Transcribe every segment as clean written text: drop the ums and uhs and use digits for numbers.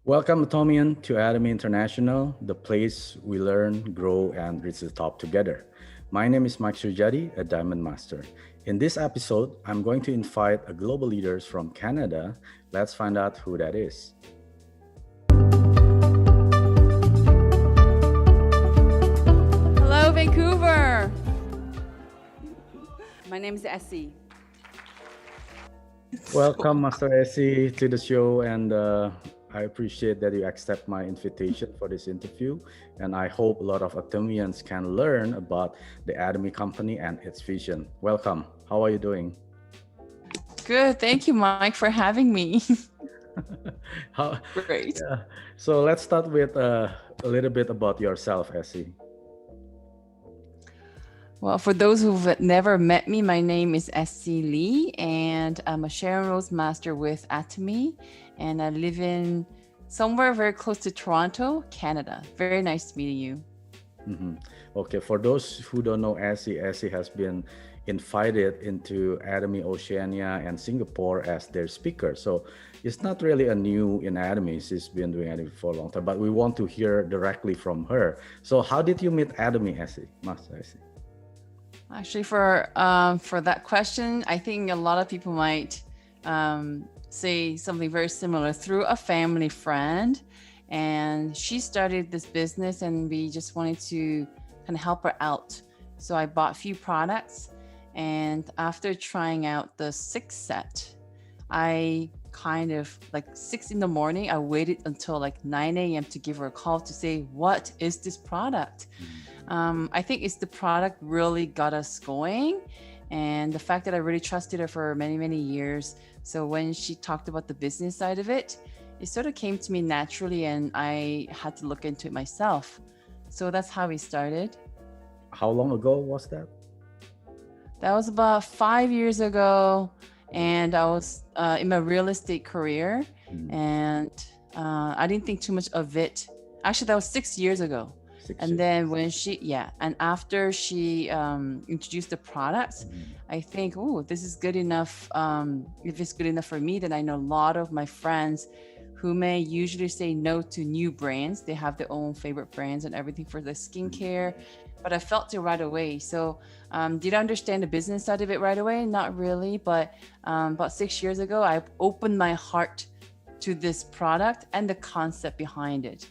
Welcome, Atomian, to Atomy International, the place we learn, grow, and reach the top together. My name is Mike Surjadi, a Diamond Master. In this episode, I'm going to invite a global leaders from Canada. Let's find out who that is. Hello, Vancouver. My name is Essie. Welcome, Master Essie, to the show, and I appreciate that you accept my invitation for this interview. And I hope a lot of Atomians can learn about the Atomy company and its vision. Welcome. How are you doing? Good. Thank you, Mike, for having me. How, Great. yeah. So let's start with a little bit about yourself, Essie. Well, for those who've never met me, my name is Essie Lee, and I'm a Sharon Rose Master with Atomy, and I live in somewhere very close to Toronto, Canada. Very nice meeting you. Mm-hmm. Okay, for those who don't know Essie, Essie has been invited into Atomy Oceania and Singapore as their speaker. So it's not really a new in Atomy. She's been doing Atomy for a long time, but we want to hear directly from her. So how did you meet Atomy, Essie, Master Essie? Actually, for that question, I think a lot of people might say something very similar through a family friend. And she started this business and we just wanted to kind of help her out. So I bought a few products, and after trying out the 6 set, I kind of like 6 in the morning, I waited until like 9 a.m. to give her a call to say, what is this product? I think it's the product really got us going, and the fact that I really trusted her for many, many years. So when she talked about the business side of it, it sort of came to me naturally, and I had to look into it myself. So that's how we started. How long ago was that? That was about 5 years ago, and I was in my real estate career, and I didn't think too much of it. Actually, that was 6 years ago. And then when and after she introduced the products, I think, oh, this is good enough. If it's good enough for me, then I know a lot of my friends who may usually say no to new brands. They have their own favorite brands and everything for the skincare, but I felt it right away. So did I understand the business side of it right away? Not really, but about 6 years ago, I opened my heart to this product and the concept behind it.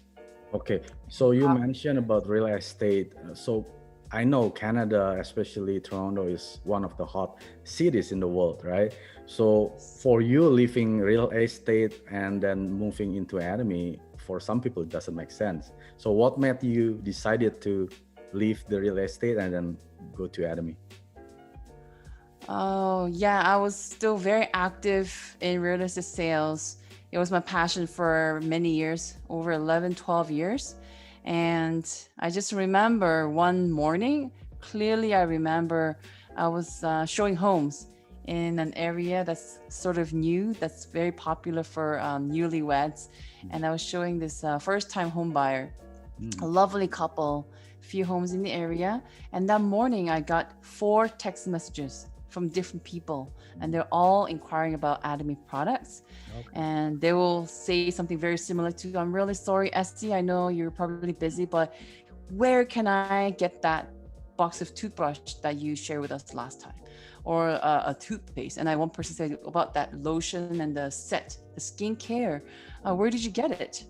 Okay, so you mentioned about real estate. So I know Canada, especially Toronto, is one of the hot cities in the world, right? So for you leaving real estate and then moving into Atomy, for some people it doesn't make sense. So what made you decided to leave the real estate and then go to Atomy? Oh, yeah, I was still very active in real estate sales. It was my passion for many years, over 11, 12 years. And I just remember one morning, clearly I remember I was showing homes in an area that's sort of new, that's very popular for newlyweds. And I was showing this first-time home buyer, a lovely couple, few homes in the area. And that morning I got 4 text messages from different people, and they're all inquiring about Atomy products. Okay. And they will say something very similar to, I'm really sorry, Essie, I know you're probably busy, but where can I get that box of toothbrush that you shared with us last time? Or a toothpaste. And one person said about that lotion and the set, the skincare, where did you get it?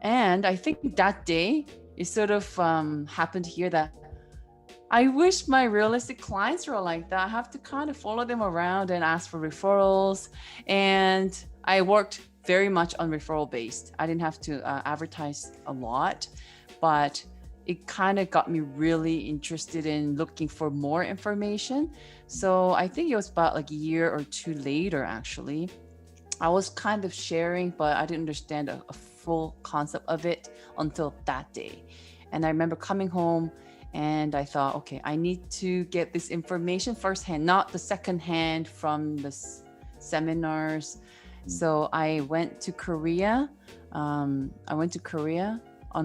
And I think that day, it sort of happened here that I wish my realistic clients were like that. I have to kind of follow them around and ask for referrals. And I worked very much on referral based. I didn't have to advertise a lot, but it kind of got me really interested in looking for more information. So I think it was about like a year or two later, actually. I was kind of sharing, but I didn't understand a full concept of it until that day. And I remember coming home, and I thought, okay, I need to get this information firsthand, not the secondhand from the seminars. So I went to Korea. On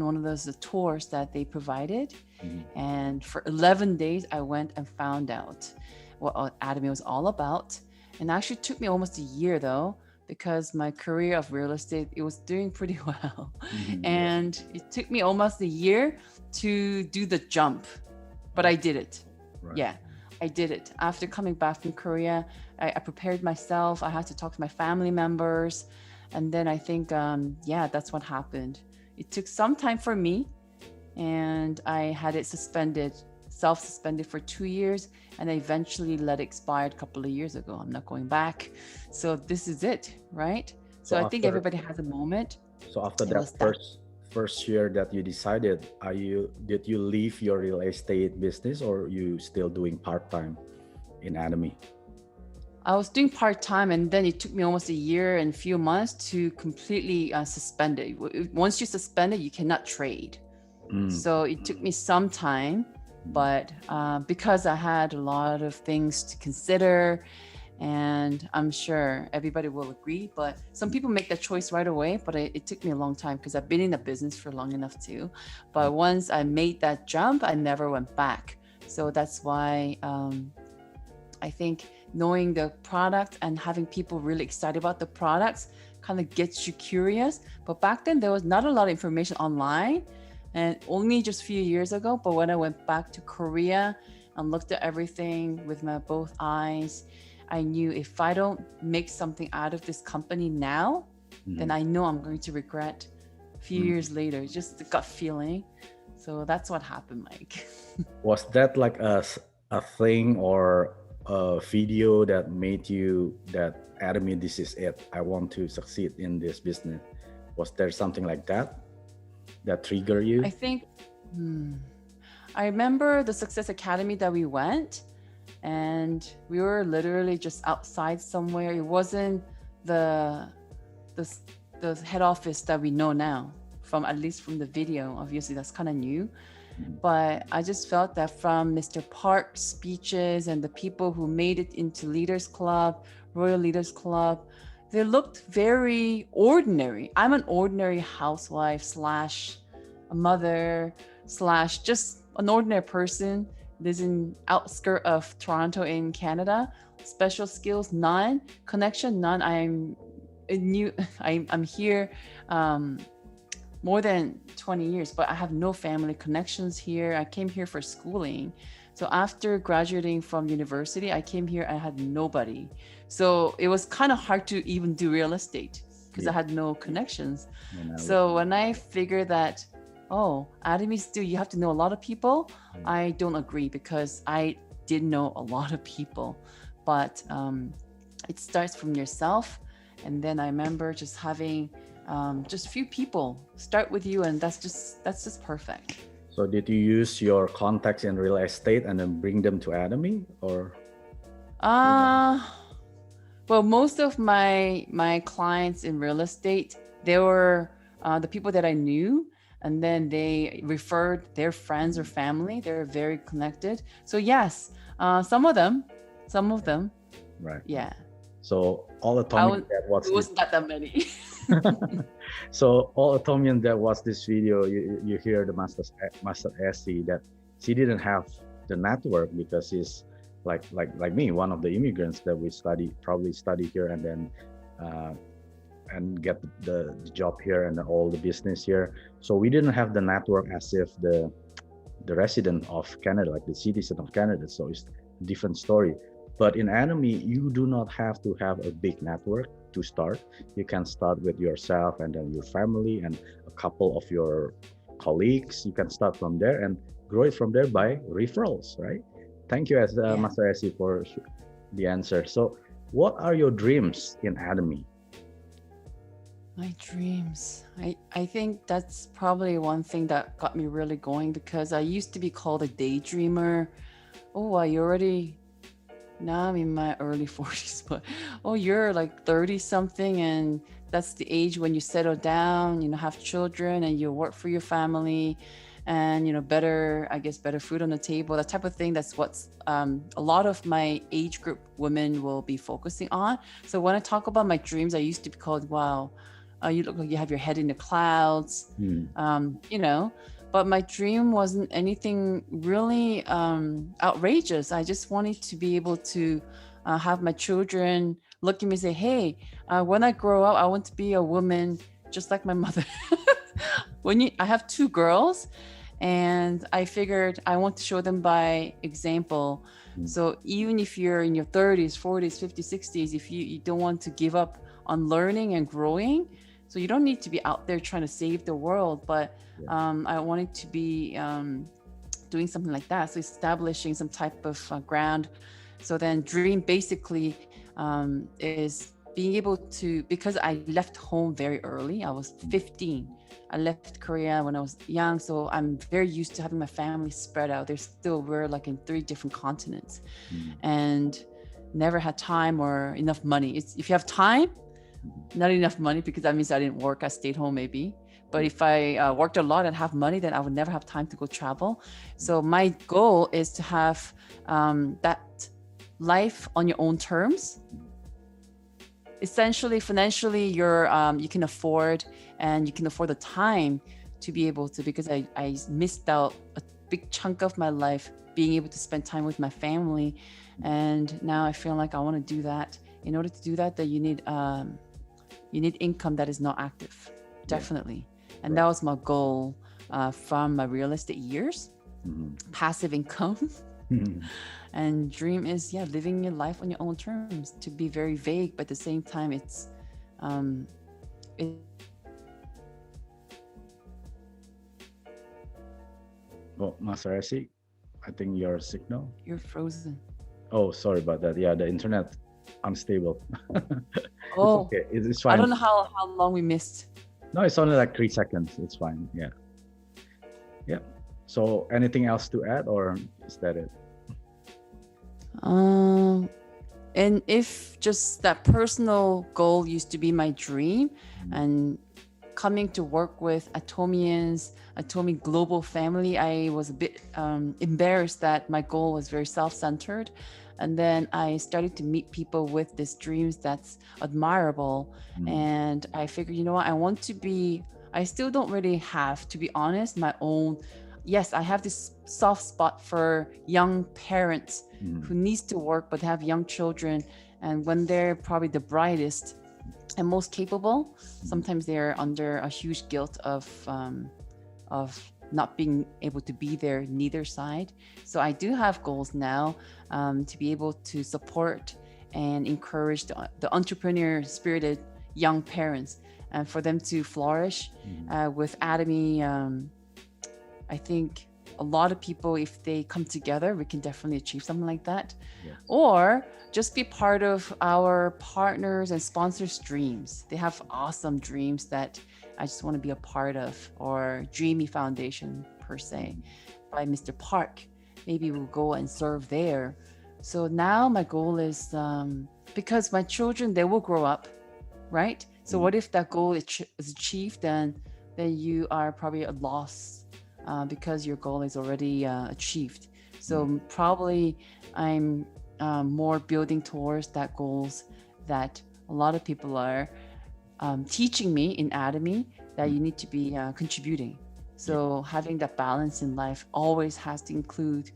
one of those tours that they provided. And for 11 days, I went and found out what Atomy was all about. And actually took me almost a year though, because my career of real estate, it was doing pretty well. Mhm. Yeah. And it took me almost a year to do the jump, but I did it. Right. Yeah, I did it. After coming back from Korea, I prepared myself. I had to talk to my family members. And then I think, yeah, that's what happened. It took some time for me, and I had it suspended, self suspended for 2 years. And I eventually let it expire a couple of years ago. I'm not going back. So this is it, right? So So I think after everybody has a moment. so after It was that that. first year that you decided, did you leave your real estate business or you still doing part time in Atomy? I was doing part time, and then it took me almost a year and a few months to completely suspend it. Once you suspend it, you cannot trade. Mm. So it took me some time, Mm. but because I had a lot of things to consider, and I'm sure everybody will agree, but some people make that choice right away, but it took me a long time because I've been in the business for long enough too. But once I made that jump, I never went back. So that's why I think knowing the product and having people really excited about the products kind of gets you curious. But back then, there was not a lot of information online, and only just a few years ago. But when I went back to Korea and looked at everything with my both eyes, I knew if I don't make something out of this company now, then Mm. I know I'm going to regret a few Mm. years later. Just the gut feeling. So that's what happened, Mike. Was that like a thing or a video that made you that Atomy, this is it? I want to succeed in this business. Was there something like that that trigger I you? think, hmm, I remember the Success Academy that we went, and we were literally just outside somewhere. It wasn't the the the head office that we know now, from at least from the video. Obviously, that's kind of new, Mm. but I just felt that from Mr. Park's speeches and the people who made it into Leaders Club, Royal Leaders Club, they looked very ordinary. I'm an ordinary housewife slash a mother slash just an ordinary person. Lives in outskirt of Toronto in Canada. Special skills none, connection none. I'm new. I'm here. Um, more than 20 years, but I have no family connections here. I came here for schooling. So after graduating from university, I came here, I had nobody. So it was kind of hard to even do real estate because I Yeah. had no connections. When I So when I figured that, oh, Atomy still, you have to know a lot of people, I don't agree because I did know a lot of people. But it starts from yourself. And then I remember just having just a few people start with you, and that's just perfect. So did you use your contacts in real estate and then bring them to Atomy or? uh well, most of my clients in real estate, they were the people that I knew, and then they referred their friends or family. They're very connected. So yes, some of them, Right. yeah. So all I Atomy was that watch it this. wasn't that many. So all Atomian that watch this video, you hear the master Essie that she didn't have the network because she's like me, one of the immigrants that we probably study here uh, and get the job here and all the business here. So we didn't have the network as if the resident of Canada, like the citizen of Canada. So it's a different story. But in Atomy, you do not have to have a big network to start. You can start with yourself and then your family and a couple of your colleagues. You can start from there and grow it from there by referrals, right? Thank you, Yeah. Master Essie, for the answer. So, what are your dreams in Atomy? My dreams. I think that's probably one thing that got me really going because I used to be called a daydreamer. Oh, I already now I'm in my early 40s, but oh, you're like 30 something, and that's the age when you settle down, have children and you work for your family, and better, I guess, better food on the table, that type of thing. That's what's a lot of my age group women will be focusing on. So when I talk about my dreams, I used to be called, wow, you look like you have your head in the clouds, Hmm. um, you know. But my dream wasn't anything really outrageous. I just wanted to be able to have my children look at me and say, hey, when I grow up, I want to be a woman just like my mother. I have two girls, and I figured I want to show them by example. So even if you're in your 30s, 40s, 50s, 60s, if you don't want to give up on learning and growing, so you don't need to be out there trying to save the world, but I wanted to be doing something like that. So establishing some type of ground. So then dream basically is being able to, because I left home very early, I was 15. I left Korea when I was young. So I'm very used to having my family spread out. We're like in 3 different continents and never had time or enough money. If you have time, not enough money, because that means I didn't work. I stayed home maybe. But if I worked a lot and have money, then I would never have time to go travel. So my goal is to have that life on your own terms. Essentially, financially, you can afford, and you can afford the time to be able to, because I missed out a big chunk of my life being able to spend time with my family. And now I feel like I want to do that. In order to do that, that you need income that is not active, definitely. And that was my goal from my real estate years, passive income. And dream is, living your life on your own terms, to be very vague, but at the same time, it's Oh, Master Essie, I think your signal. You're frozen. Oh, sorry about that. Yeah, the internet unstable. Oh, okay, it's fine. I don't know how long we missed. No, it's only like 3 seconds. It's fine. Yeah. Yeah. So anything else to add, or is that it? And if just that personal goal used to be my dream, and coming to work with Atomians, Atomy global family, I was a bit embarrassed that my goal was very self-centered. And then I started to meet people with these dreams that's admirable. And I figured, you know what, I still don't really have, to be honest, my own. Yes, I have this soft spot for young parents who needs to work but have young children. And when they're probably the brightest and most capable, sometimes they're under a huge guilt of not being able to be there neither side. So I do have goals now to be able to support and encourage the entrepreneur spirited young parents, and for them to flourish with Atomy. I think a lot of people, if they come together, we can definitely achieve something like that. Yes. Or just be part of our partners and sponsors' dreams. They have awesome dreams that I just want to be a part of, or Dreamy Foundation per se by Mr. Park. Maybe we'll go and serve there. So now my goal is, because my children, they will grow up, right? So what if that goal is achieved, then you are probably at loss because your goal is already achieved. So probably I'm more building towards that goals that a lot of people are teaching me in Atomy, that you need to be contributing. So having that balance in life always has to include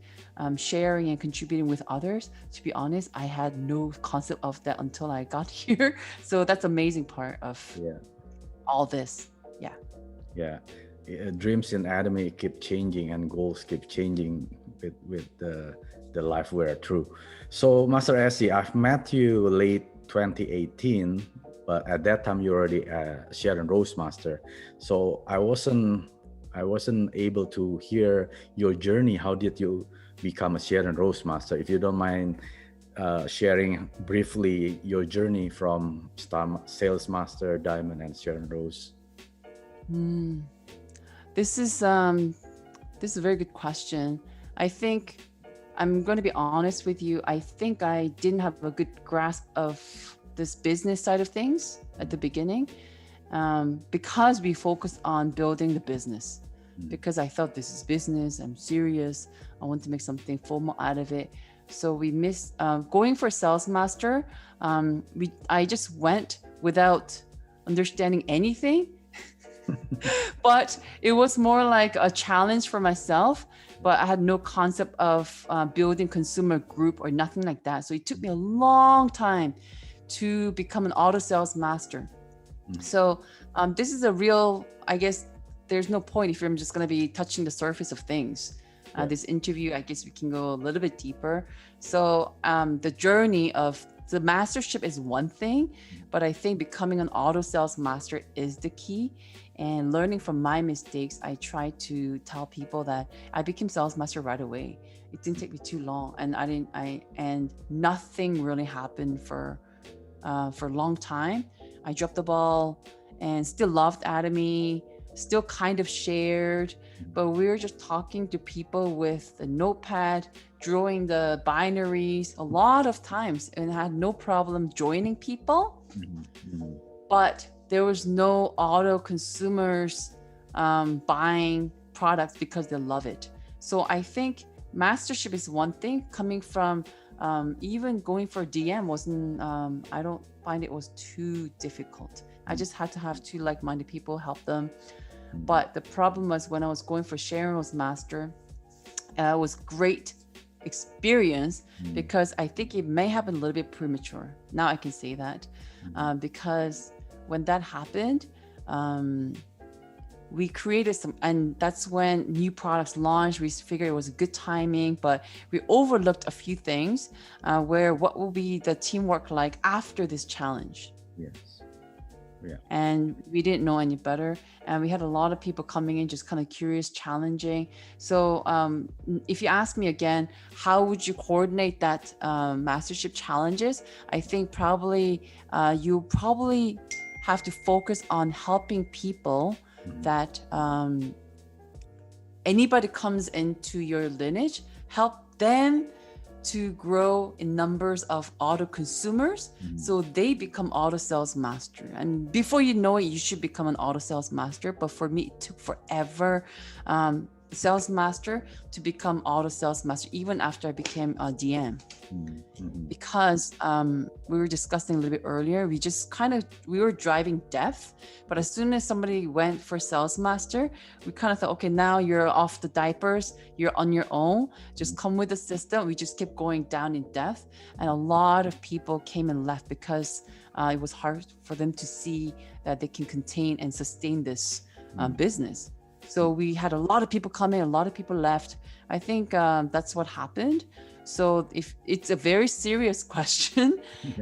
sharing and contributing with others. To be honest, I had no concept of that until I got here. So that's amazing part of all this. Yeah. Dreams in Atomy keep changing, and goals keep changing with the life we're through. So Master Essie, I've met you late 2018, but at that time you already Sharon Roastmaster. So I wasn't able to hear your journey. How did you become a Sharon Roastmaster? If you don't mind sharing briefly your journey from Sales Master, Diamond, and Sharon Rose. This is a very good question. I think I'm going to be honest with you. I think I didn't have a good grasp of this business side of things at the beginning, because we focused on building the business. Because I thought this is business, I'm serious, I want to make something formal out of it. So we missed going for Sales Master. I just went without understanding anything. But it was more like a challenge for myself, but I had no concept of building consumer group or nothing like that. So it took me a long time to become an auto sales master. Mm. So this is a real, I guess there's no point if I'm just going to be touching the surface of things. This interview, I guess we can go a little bit deeper. So the journey of the mastership is one thing, but I think becoming an auto sales master is the key. And learning from my mistakes, I try to tell people that I became sales master right away. It didn't take me too long, and and nothing really happened for a long time. I dropped the ball and still loved Atomy, still kind of shared, but we were just talking to people with the notepad, drawing the binaries a lot of times, and had no problem joining people. But there was no auto consumers buying products because they love it. So I think mastership is one thing. Coming from even going for DM wasn't, I don't find it was too difficult. I just had to have two like-minded people help them. But the problem was when I was going for Sharon's master, it was great experience because I think it may have been a little bit premature. Now I can say that because when that happened, we created some, and that's when new products launched. We figured it was a good timing, but we overlooked a few things where what will be the teamwork like after this challenge. Yes. Yeah. And we didn't know any better. And we had a lot of people coming in, just kind of curious, challenging. So if you ask me again, how would you coordinate that mastership challenges? I think probably you probably have to focus on helping people that anybody comes into your lineage, help them to grow in numbers of auto consumers so they become auto sales master. And before you know it, you should become an auto sales master. But for me, it took forever sales master to become auto sales master, even after I became a DM. Because we were discussing a little bit earlier, we were driving depth, but as soon as somebody went for sales master, we kind of thought, okay, now you're off the diapers, you're on your own, just come with the system. We just kept going down in depth, and a lot of people came and left because it was hard for them to see that they can contain and sustain this business. So we had a lot of people come in, a lot of people left. I think that's what happened. So if it's a very serious question,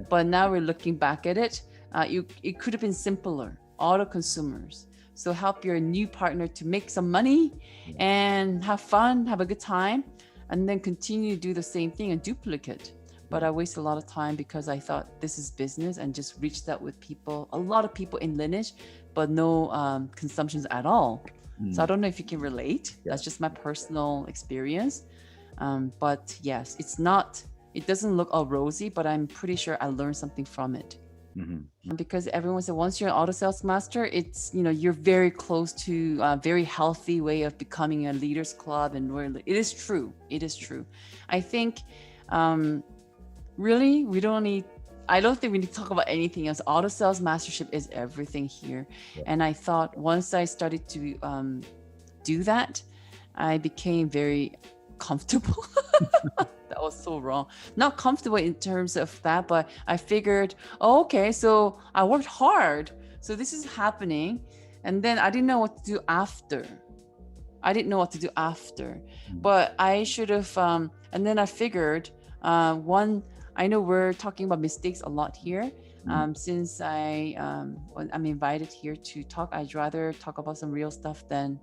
but now we're looking back at it, it could have been simpler, auto consumers. So help your new partner to make some money and have fun, have a good time, and then continue to do the same thing and duplicate. But I wasted a lot of time because I thought this is business and just reached out with people, a lot of people in lineage, but no consumptions at all. So I don't know if you can relate. That's just my personal experience. But yes, it doesn't look all rosy, but I'm pretty sure I learned something from it. Because everyone said once you're an auto sales master, it's, you're very close to a very healthy way of becoming a leaders club. And it is true. It is true. I think really I don't think we need to talk about anything else. Auto sales mastership is everything here. And I thought once I started to do that, I became very comfortable. That was so wrong. Not comfortable in terms of that, but I figured, okay, so I worked hard. So this is happening. And then I didn't know what to do after. But I should have, and then I figured, I know we're talking about mistakes a lot here. Since when I'm invited here to talk, I'd rather talk about some real stuff than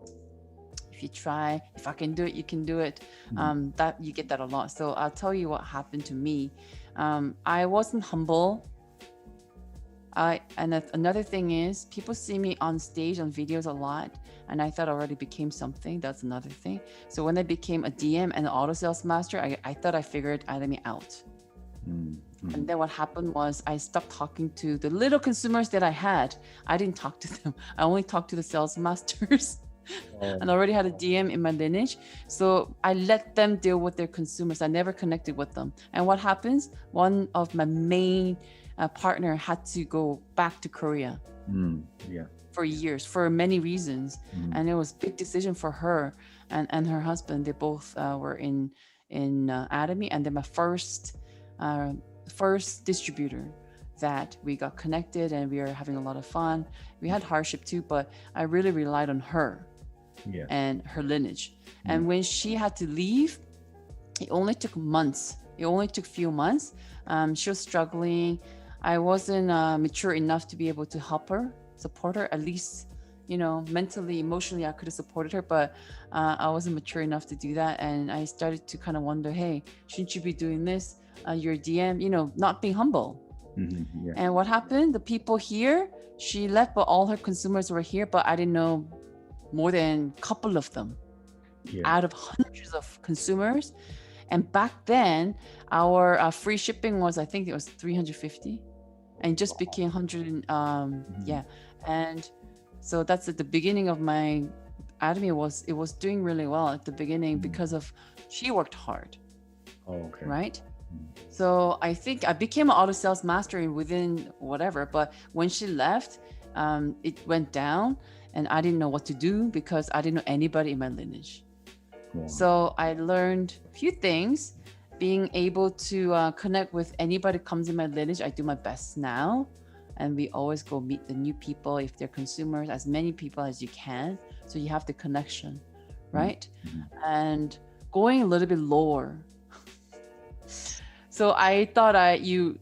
if I can do it, you can do it. That you get that a lot. So I'll tell you what happened to me. I wasn't humble. And another thing is people see me on stage on videos a lot, and I thought I already became something. That's another thing. So when I became a DM and an auto sales master, I thought I figured Atomy out. And then what happened was I stopped talking to the little consumers that I had. I didn't talk to them. I only talked to the sales masters. And I already had a DM in my lineage. So I let them deal with their consumers. I never connected with them. And what happens? One of my main partner had to go back to Korea for years, for many reasons. And it was a big decision for her and her husband. They both were in Atomy, and then my first distributor. that we got connected and we are having a lot of fun. We had hardship too, but I really relied on her Yes. and her lineage. Mm. And when she had to leave, it only took months. It only took few months. She was struggling. I wasn't mature enough to be able to help her, support her, at least, you know, mentally, emotionally, I could have supported her, but I wasn't mature enough to do that. And I started to kind of wonder, hey, shouldn't you be doing this? You're a DM, you know, not being humble. Mm-hmm. Yeah. And what happened? The people here, she left, but all her consumers were here, but I didn't know more than a couple of them Yeah. out of hundreds of consumers. And back then, our free shipping was, I think it was 350, and just became 100. Yeah, and so that's at the beginning of my Atomy. It was doing really well at the beginning because of she worked hard. Oh, okay. Right. So I think I became an auto sales master within whatever. But when she left, it went down, and I didn't know what to do because I didn't know anybody in my lineage. Wow. So I learned a few things, being able to connect with anybody who comes in my lineage. I do my best now. And we always go meet the new people, if they're consumers, as many people as you can. So you have the connection, right? Mm-hmm. And going a little bit lower. So I thought you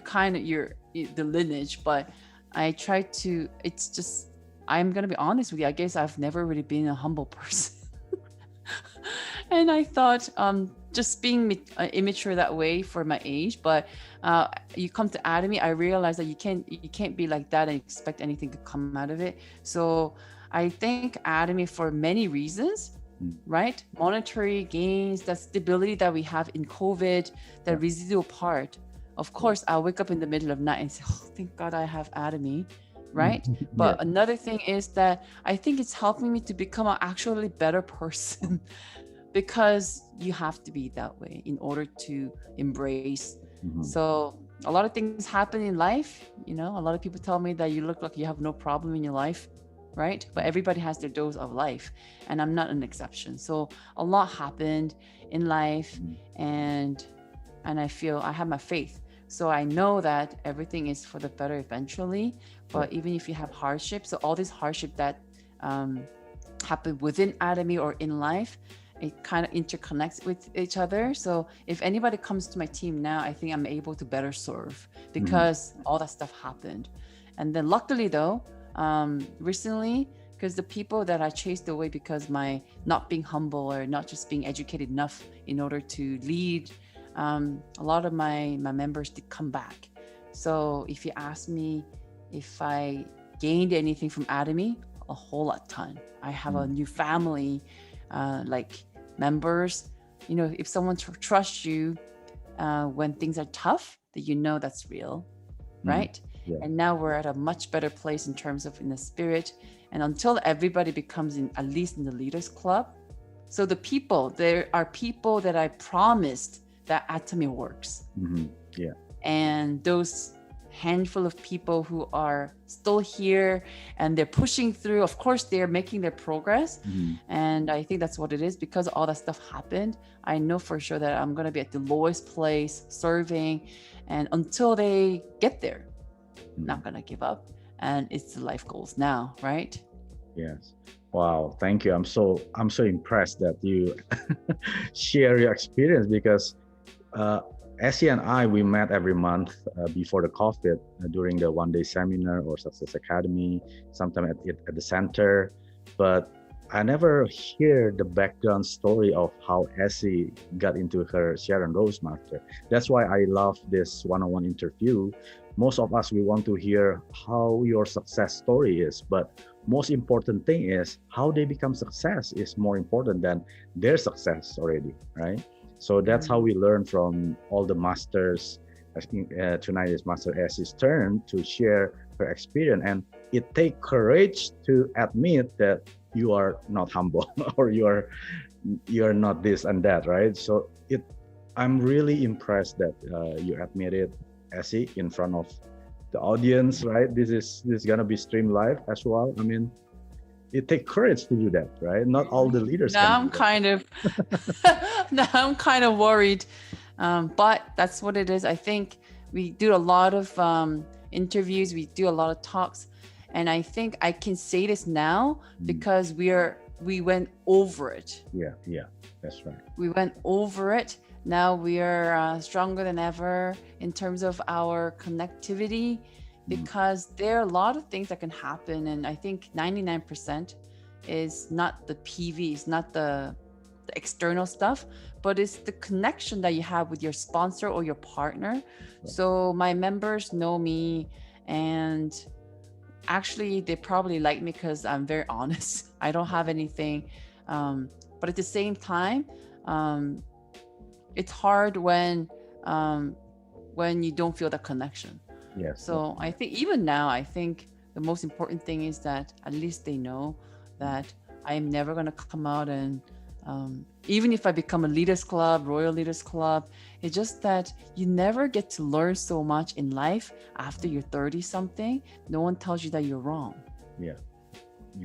kind of, you're the lineage, but I try to, it's just, I'm going to be honest with you. I guess I've never really been a humble person. And I thought just being immature that way for my age, but you come to Atomy, I realized that you can't be like that and expect anything to come out of it. So I thank Atomy for many reasons, right? Monetary gains, that stability that we have in COVID, the residual part. Of course, I'll wake up in the middle of the night and say, oh, thank God I have Atomy. Right. But another thing is that I think it's helping me to become an actually better person, because you have to be that way in order to embrace. So a lot of things happen in life. You know, a lot of people tell me that you look like you have no problem in your life, right? But everybody has their dose of life, and I'm not an exception. So a lot happened in life, and I feel I have my faith. So I know that everything is for the better eventually. But even if you have hardship, so all this hardship that happen within Atomy or in life, it kind of interconnects with each other. So if anybody comes to my team now, I think I'm able to better serve because all that stuff happened. And then luckily though, recently, because the people that I chased away because my not being humble or not just being educated enough in order to lead, a lot of my members did come back. So if you ask me if I gained anything from Atomy, a whole ton. I have a new family, like members. You know, if someone trusts you when things are tough, that you know that's real, right? And now we're at a much better place in terms of in the spirit. And until everybody becomes at least in the leaders club. So there are people that I promised that Atomy works. And those handful of people who are still here and they're pushing through, of course they're making their progress. And I think that's what it is, because all that stuff happened. I know for sure that I'm going to be at the lowest place serving, and until they get there, I'm not going to give up. And it's the life goals now, right? Yes. Wow, thank you. I'm so impressed that you share your experience, because Essie and I, we met every month before the COVID during the one-day seminar or Success Academy, sometime at the center. But I never hear the background story of how Essie got into her Sharon Rose Master. That's why I love this one-on-one interview. Most of us, we want to hear how your success story is, but most important thing is how they become success is more important than their success already, right? So that's how we learn from all the masters. I think tonight is Master Essie's turn to share her experience, and it takes courage to admit that you are not humble or you're not this and that, right? So I'm really impressed that you admitted, Essie, in front of the audience, right? This is gonna be streamed live as well. I mean, it takes courage to do that, right? Not all the leaders now can I'm kind of now I'm kind of worried, but that's what it is. I think we do a lot of interviews, we do a lot of talks, and I think I can say this now because we went over it. Yeah, that's right. We went over it. Now we are stronger than ever in terms of our connectivity, because there are a lot of things that can happen, and I think 99% is not the PV, it's not the external stuff, but it's the connection that you have with your sponsor or your partner. So my members know me, and actually they probably like me because I'm very honest. I don't have anything, but at the same time, it's hard when you don't feel the connection. Yes. So I think even now, I think the most important thing is that at least they know that I am never going to come out and even if I become a leaders club, royal leaders club, it's just that you never get to learn so much in life after you're 30 something. No one tells you that you're wrong. Yeah.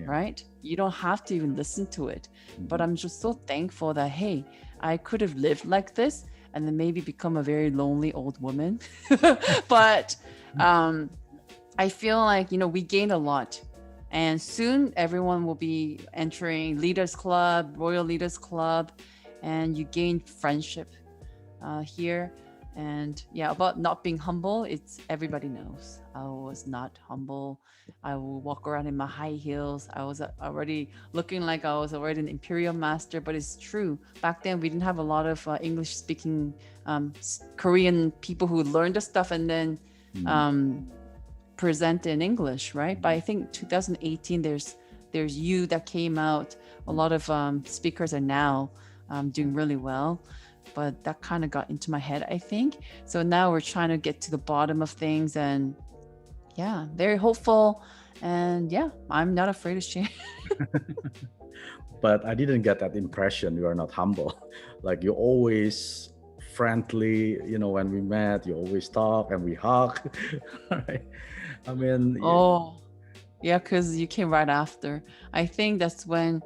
Right? You don't have to even listen to it. But I'm just so thankful that, hey, I could have lived like this and then maybe become a very lonely old woman. But I feel like, we gained a lot. And soon everyone will be entering Leaders Club, Royal Leaders Club, and you gain friendship here. And yeah, about not being humble, it's everybody knows. I was not humble. I will walk around in my high heels. I was already looking like I was already an imperial master, but it's true. Back then, we didn't have a lot of English speaking Korean people who learned the stuff and then present in English, right? But I think 2018, there's you that came out. A lot of speakers are now doing really well, but that kind of got into my head, I think. So now we're trying to get to the bottom of things, and yeah, very hopeful. And yeah, I'm not afraid to share. But I didn't get that impression. You are not humble. Like you're always friendly. When we met, you always talk and we hug. Right? I mean, Oh, yeah, because you came right after. I think that's when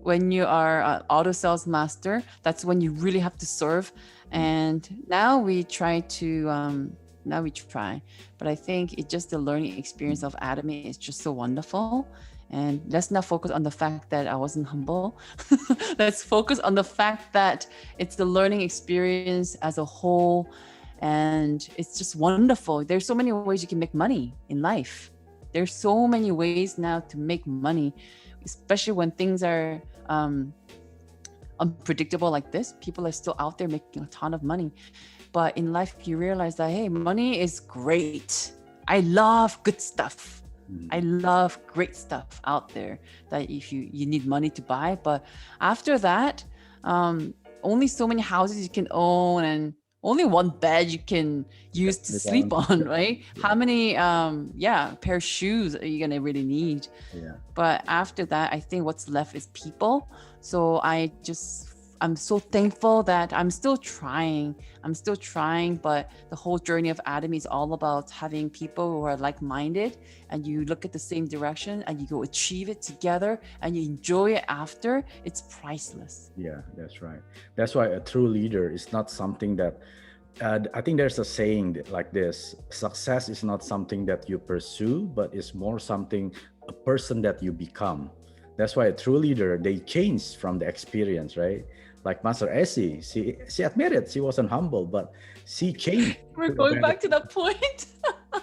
you are an auto sales master, that's when you really have to serve. And now we try, but I think it's just the learning experience of Atomy is just so wonderful. And let's not focus on the fact that I wasn't humble. Let's focus on the fact that it's the learning experience as a whole. And it's just wonderful. There's so many ways you can make money in life. There's so many ways now to make money, especially when things are unpredictable like this. People are still out there making a ton of money. But in life, you realize that, hey, money is great. I love good stuff. I love great stuff out there that if you need money to buy. But after that, only so many houses you can own and only one bed you can use to sleep on, right? How many pair of shoes are you gonna really need? But after that, I think what's left is people. So I'm so thankful that I'm still trying, but the whole journey of Atomy is all about having people who are like-minded and you look at the same direction and you go achieve it together and you enjoy it after. It's priceless. Yeah, that's right. That's why a true leader is not something that, I think there's a saying like this: success is not something that you pursue, but it's more a person that you become. That's why a true leader, they change from the experience, right? Like Master Essie, she admitted she wasn't humble, but she changed. We're going back to that point.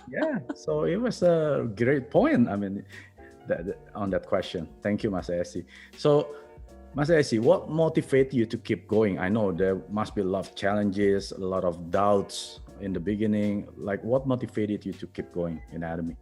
Yeah, so it was a great point. I mean, on that question. Thank you, Master Essie. So, Master Essie, what motivated you to keep going? I know there must be a lot of challenges, a lot of doubts in the beginning. Like, what motivated you to keep going in Atomy?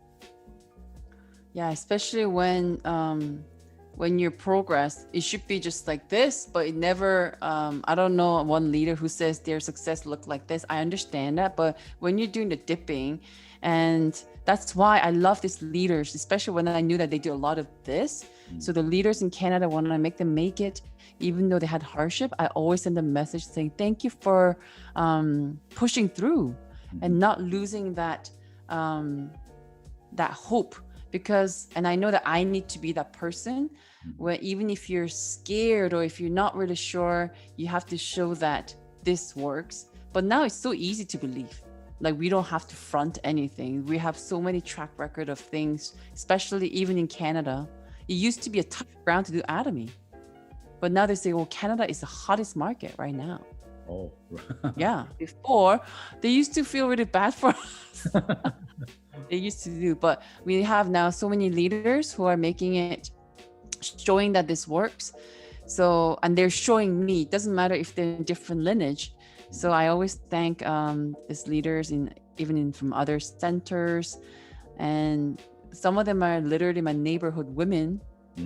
Yeah, especially when you progress, it should be just like this, but it never, I don't know one leader who says their success looked like this. I understand that, but when you're doing the dipping, and that's why I love these leaders, especially when I knew that they do a lot of this. So the leaders in Canada, when I make them make it, even though they had hardship, I always send a message saying, thank you for pushing through and not losing that hope. Because, and I know that I need to be that person where even if you're scared or if you're not really sure, you have to show that this works. But now it's so easy to believe. like we don't have to front anything. We have so many track record of things, especially even in Canada. It used to be a tough ground to do Atomy, but now they say, well, Canada is the hottest market right now. Oh, Yeah, before they used to feel really bad for us. They used to do, but we have now so many leaders who are making it, showing that this works. So, and they're showing me, it doesn't matter if they're in different lineage. So I always thank these leaders from other centers, and some of them are literally my neighborhood women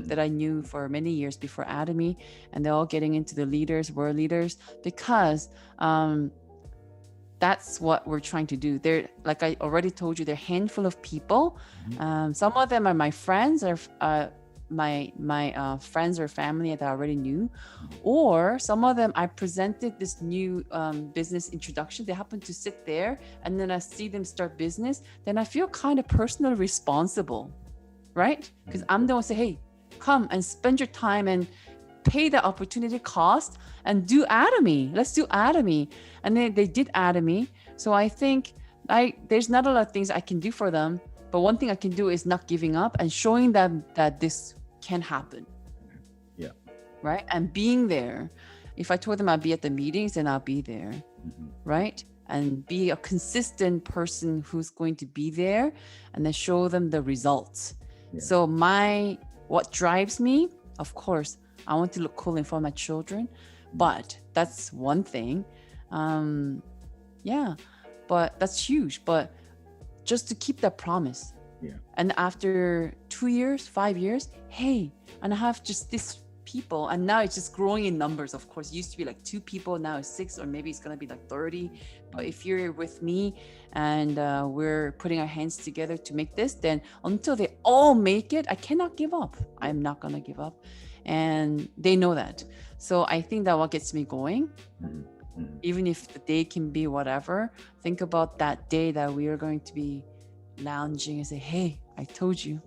that I knew for many years before Atomy, and they're all getting into the world leaders, because that's what we're trying to do. They're, like I already told you, they're a handful of people. Some of them are my friends, or my friends or family that I already knew, or some of them I presented this new business introduction. They happen to sit there, and then I see them start business. Then I feel kind of personally responsible, right? Because I'm the one say, hey, come and spend your time and pay the opportunity cost and do Atomy. Let's do Atomy. And then they did Atomy. So I think there's not a lot of things I can do for them, but one thing I can do is not giving up and showing them that this can happen. Yeah. Right. And being there. If I told them I'd be at the meetings, then I'll be there. Right. And be a consistent person who's going to be there, and then show them the results. Yeah. So what drives me, of course, I want to look cool in front of my children, but that's one thing. Yeah, but that's huge. But just to keep that promise. Yeah. And after 2 years, 5 years, hey, and I have just this people, and now it's just growing in numbers. Of course, it used to be like 2 people, now it's 6, or maybe it's gonna be like 30. But if you're with me and we're putting our hands together to make this, then until they all make it, I cannot give up. I'm not gonna give up, and they know that. So I think that what gets me going. Even if the day can be whatever, think about that day that we are going to be lounging and say, hey, I told you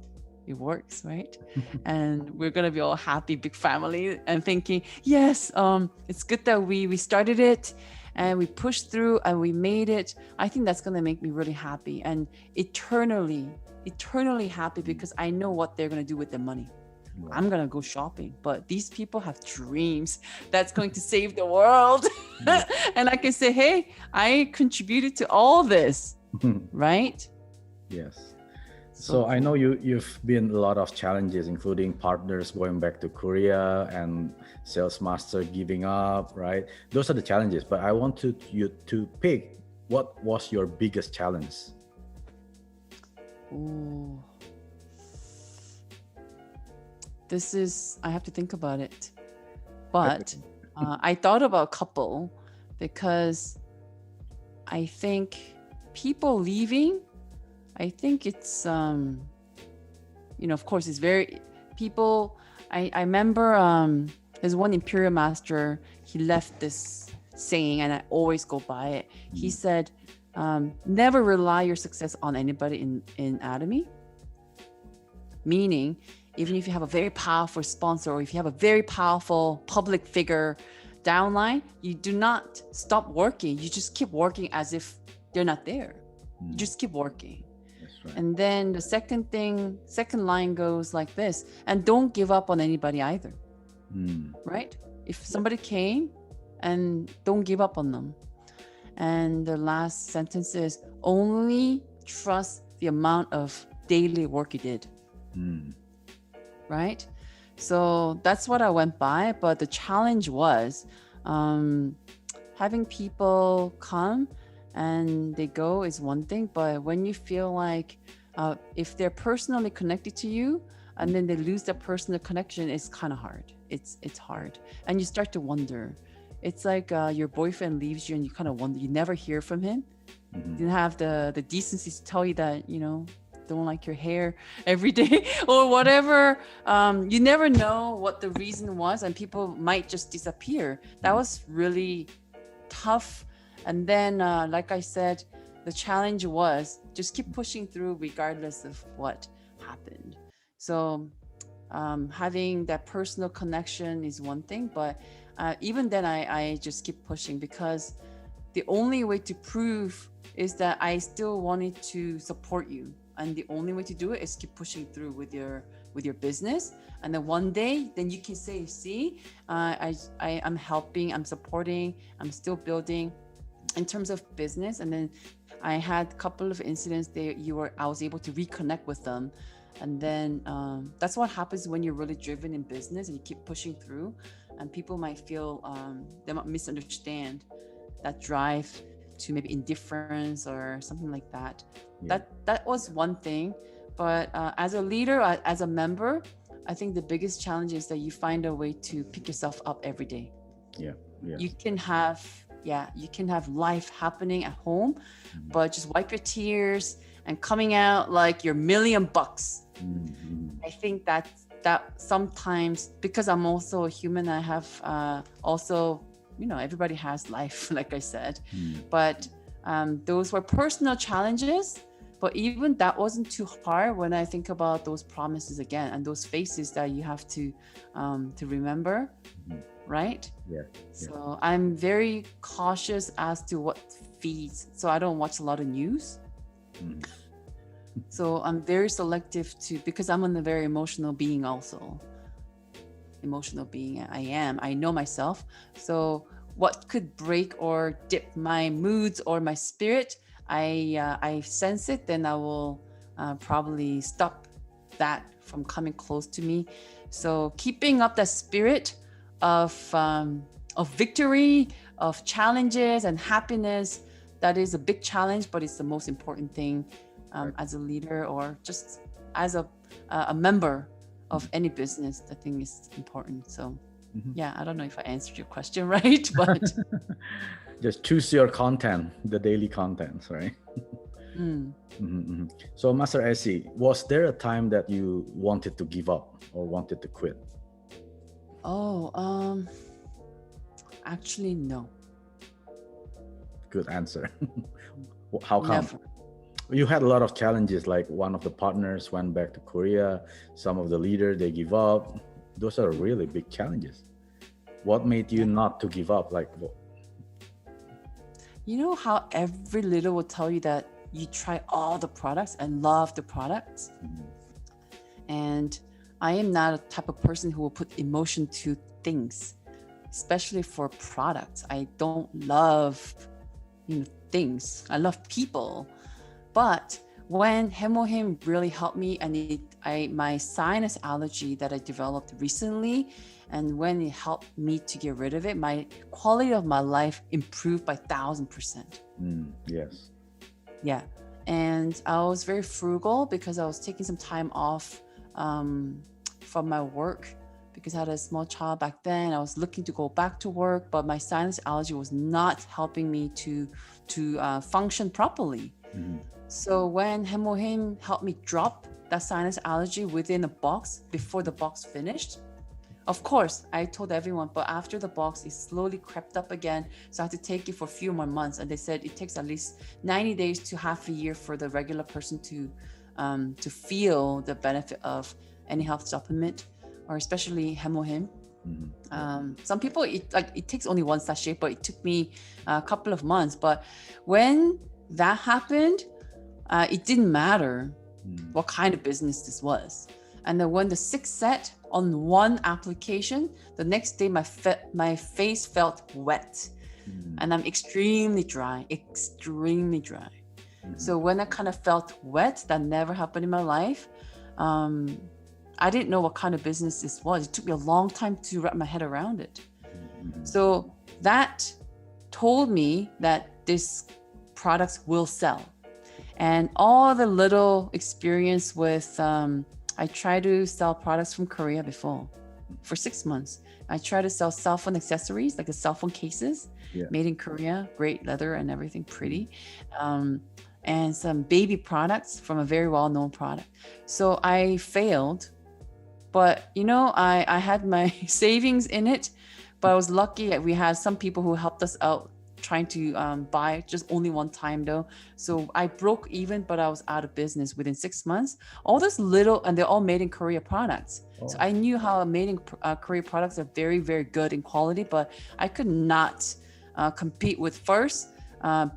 it works, right? And we're gonna be all happy, big family, and thinking, yes, it's good that we started it and we pushed through and we made it. I think that's gonna make me really happy, and eternally happy, because I know what they're gonna do with their money. Wow. I'm gonna go shopping, but these people have dreams that's going to save the world. And I can say, hey, I contributed to all this. Right? Yes. So I know you've been a lot of challenges, including partners going back to Korea and sales master giving up, right? Those are the challenges, but I want you to pick what was your biggest challenge. Ooh. I have to think about it. But I thought about a couple, because I think people leaving, I think it's, of course, it's very, people, I remember there's one Imperial Master, he left this saying, and I always go by it. He said, never rely your success on anybody in Atomy. Meaning, even if you have a very powerful sponsor, or if you have a very powerful public figure downline, you do not stop working. You just keep working as if they're not there. You just keep working. That's right. And then the second line goes like this, and don't give up on anybody either. Right? If somebody came, and don't give up on them. And the last sentence is, only trust the amount of daily work you did. Right? So that's what I went by. But the challenge was having people come and they go is one thing, but when you feel like if they're personally connected to you and then they lose that personal connection, it's kind of hard. It's hard, and you start to wonder. It's like your boyfriend leaves you and you kind of wonder, you never hear from him. You didn't have the decency to tell you that, don't like your hair every day or whatever. You never know what the reason was, and people might just disappear. That was really tough. And then, like I said, the challenge was just keep pushing through regardless of what happened. So having that personal connection is one thing, but even then I just keep pushing, because the only way to prove is that I still wanted to support you, and the only way to do it is keep pushing through with your business. And then one day, then you can say, see, I'm helping, I'm supporting, I'm still building in terms of business. And then I had a couple of incidents that I was able to reconnect with them. And then that's what happens when you're really driven in business and you keep pushing through, and people might feel they might misunderstand that drive to maybe indifference or something like that. That was one thing. But as a leader, as a member, I think the biggest challenge is that you find a way to pick yourself up every day. You can have life happening at home, but just wipe your tears and coming out like you're $1,000,000. I think that sometimes, because I'm also a human, I have also, everybody has life, like I said, but those were personal challenges. But even that wasn't too hard when I think about those promises again and those faces that you have to remember, right? So I'm very cautious as to what feeds. So I don't watch a lot of news. So I'm very selective because I'm a very emotional being also. Emotional being I know myself. So what could break or dip my moods or my spirit, I sense it, then I will probably stop that from coming close to me. So keeping up that spirit of victory, of challenges and happiness, that is a big challenge, but it's the most important thing as a leader or just as a member of any business. I think is important. So I don't know if I answered your question right, but just choose your content, the daily contents, right? So Master Essie, was there a time that you wanted to give up or wanted to quit? Actually, no. Good answer. How come? Never. You had a lot of challenges, like one of the partners went back to Korea, some of the leaders, they give up. Those are really big challenges. What made you not to give up? You know how every leader will tell you that you try all the products and love the products? And I am not a type of person who will put emotion to things, especially for products. I don't love things. I love people. But when Hemohim really helped me, and my sinus allergy that I developed recently, and when it helped me to get rid of it, my quality of my life improved by 1,000%. Yes. Yeah. And I was very frugal because I was taking some time off from my work because I had a small child back then. I was looking to go back to work, but my sinus allergy was not helping me to function properly. So when Hemohim helped me drop that sinus allergy within a box before the box finished, of course, I told everyone, but after the box, it slowly crept up again. So I had to take it for a few more months. And they said it takes at least 90 days to half a year for the regular person to feel the benefit of any health supplement, or especially Hemohim. Some people, it takes only one sachet, but it took me a couple of months. But when that happened, it didn't matter what kind of business this was. And then when the 6th set on one application, the next day my face felt wet, and I'm extremely dry. So when I kind of felt wet, that never happened in my life. I didn't know what kind of business this was. It took me a long time to wrap my head around it. So that told me that this products will sell. And all the little experience with, I tried to sell products from Korea before for 6 months. I tried to sell cell phone accessories, like the cell phone cases made in Korea, great leather and everything, pretty. And some baby products from a very well-known product. So I failed, but I had my savings in it, but I was lucky that we had some people who helped us out trying to buy just only one time though. So I broke even, but I was out of business within 6 months. All this little, and they're all made in Korea products. So I knew how made in Korea products are very, very good in quality, but I could not compete with first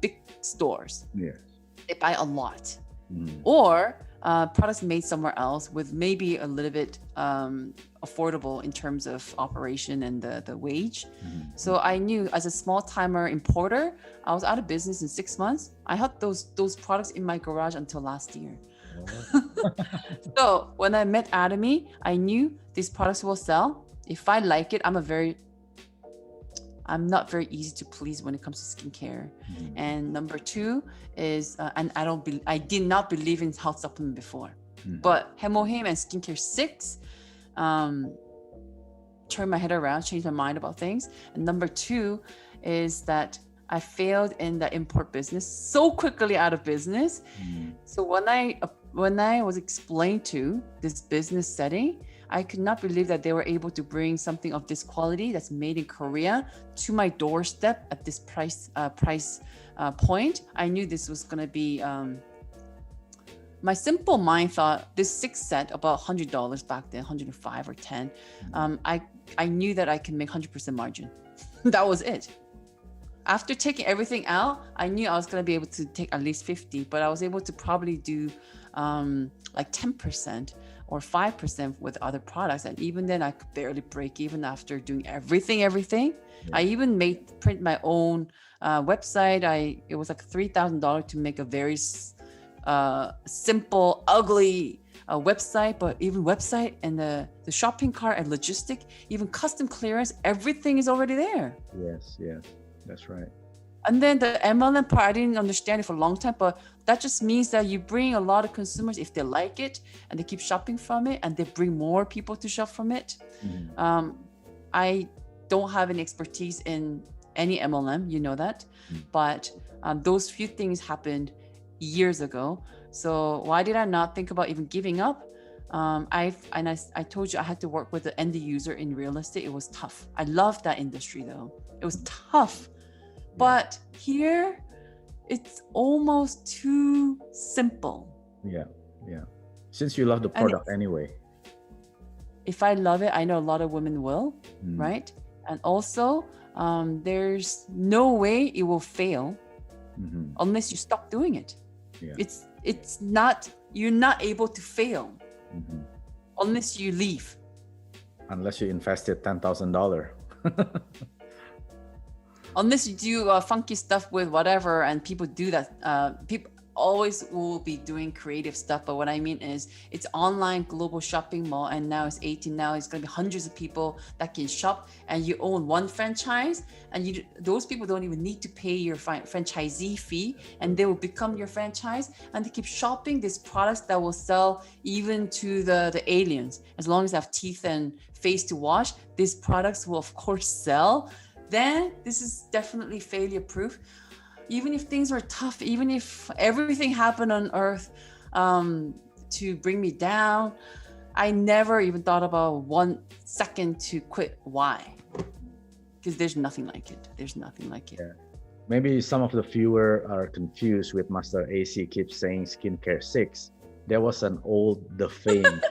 big stores. Yes. They buy a lot. Mm. Or products made somewhere else with maybe a little bit affordable in terms of operation and the wage. Mhm. So I knew as a small timer importer, I was out of business in 6 months. I had those products in my garage until last year. Oh. So when I met Atomy, I knew these products will sell. If I like it, I'm not very easy to please when it comes to skincare. Mhm. And number two is, and I did not believe in health supplement before, Mhm. but Hemohim and Skincare 6 turned my head around, changed my mind about things. And number two is that I failed in the import business, so quickly out of business. Mhm. So when I was explained to this business setting, I could not believe that they were able to bring something of this quality that's made in Korea to my doorstep at this price point. I knew this was going to be. My simple mind thought this 6 set about $100 back then, 105 or 10. I knew that I can make 100% margin. That was it. After taking everything out, I knew I was going to be able to take at least 50, but I was able to probably do like 10% or 5% with other products. And even then I could barely break even after doing everything. Yeah. I even print my own website. It was like $3,000 to make a very simple, ugly website, but even website and the shopping cart and logistic, even custom clearance, everything is already there. Yes, that's right. And then the MLM part, I didn't understand it for a long time, but that just means that you bring a lot of consumers if they like it and they keep shopping from it and they bring more people to shop from it. Mm-hmm. I don't have any expertise in any MLM, you know that, but those few things happened years ago. So why did I not think about even giving up? I told you I had to work with the end user in real estate. It was tough. I loved that industry though. It was tough. But here, it's almost too simple. Yeah. Since you love the product anyway. If I love it, I know a lot of women will, right? And also, there's no way it will fail unless you stop doing it. Yeah. It's not, you're not able to fail unless you leave. Unless you invested $10,000. Unless you do funky stuff with whatever, and people do that. People always will be doing creative stuff. But what I mean is, it's online global shopping mall, and now it's 18. Now it's going to be hundreds of people that can shop, and you own one franchise, and those people don't even need to pay your franchisee fee, and they will become your franchise, and they keep shopping these products that will sell even to the aliens. As long as they have teeth and face to wash, these products will of course sell. Then this is definitely failure proof. Even if things were tough, even if everything happened on earth to bring me down, I never even thought about 1 second to quit. Why? Because there's nothing like it. Yeah. Maybe some of the viewer are confused with Master Essie keeps saying Skincare 6. There was an old The Fame.